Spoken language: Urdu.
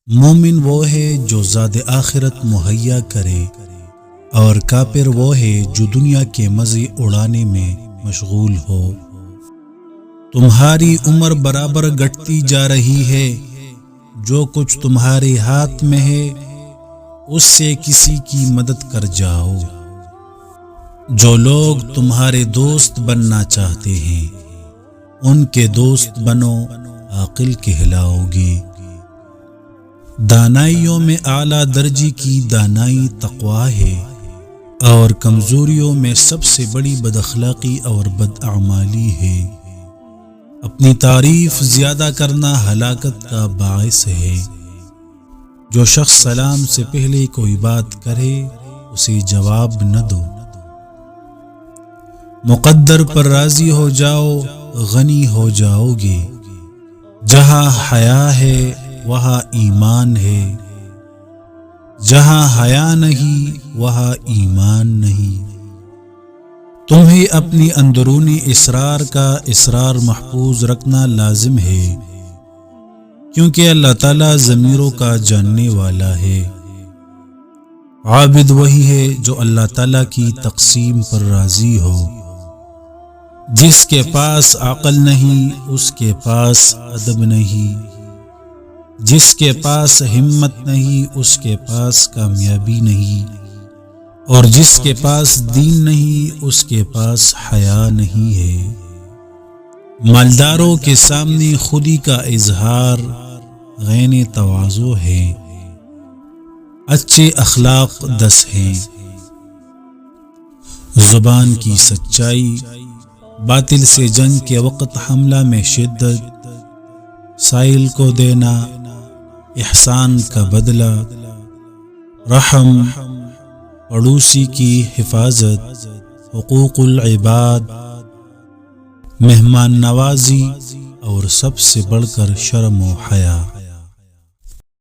مومن وہ ہے جو زاد آخرت مہیا کرے، اور کافر وہ ہے جو دنیا کے مزے اڑانے میں مشغول ہو۔ تمہاری عمر برابر گھٹتی جا رہی ہے، جو کچھ تمہارے ہاتھ میں ہے اس سے کسی کی مدد کر جاؤ۔ جو لوگ تمہارے دوست بننا چاہتے ہیں ان کے دوست بنو، عاقل کہلاؤ گے۔ دانائیوں میں اعلیٰ درجے کی دانائی تقویٰ ہے، اور کمزوریوں میں سب سے بڑی بد اخلاقی اور بدعمالی ہے۔ اپنی تعریف زیادہ کرنا ہلاکت کا باعث ہے۔ جو شخص سلام سے پہلے کوئی بات کرے اسے جواب نہ دو۔ مقدر پر راضی ہو جاؤ، غنی ہو جاؤ گے۔ جہاں حیا ہے وہاں ایمان ہے، جہاں حیا نہیں وہاں ایمان نہیں۔ تمہیں اپنی اندرونی اسرار کا اسرار محفوظ رکھنا لازم ہے، کیونکہ اللہ تعالیٰ ضمیروں کا جاننے والا ہے۔ عابد وہی ہے جو اللہ تعالیٰ کی تقسیم پر راضی ہو۔ جس کے پاس عقل نہیں اس کے پاس ادب نہیں، جس کے پاس ہمت نہیں اس کے پاس کامیابی نہیں، اور جس کے پاس دین نہیں اس کے پاس حیا نہیں ہے۔ مالداروں کے سامنے خودی کا اظہار غین تواضع ہے۔ اچھے اخلاق 10 ہیں۔ زبان کی سچائی، باطل سے جنگ کے وقت حملہ میں شدت، سائل کو دینا، احسان کا بدلہ، رحم، پڑوسی کی حفاظت، حقوق العباد، مہمان نوازی، اور سب سے بڑھ کر شرم و حیا۔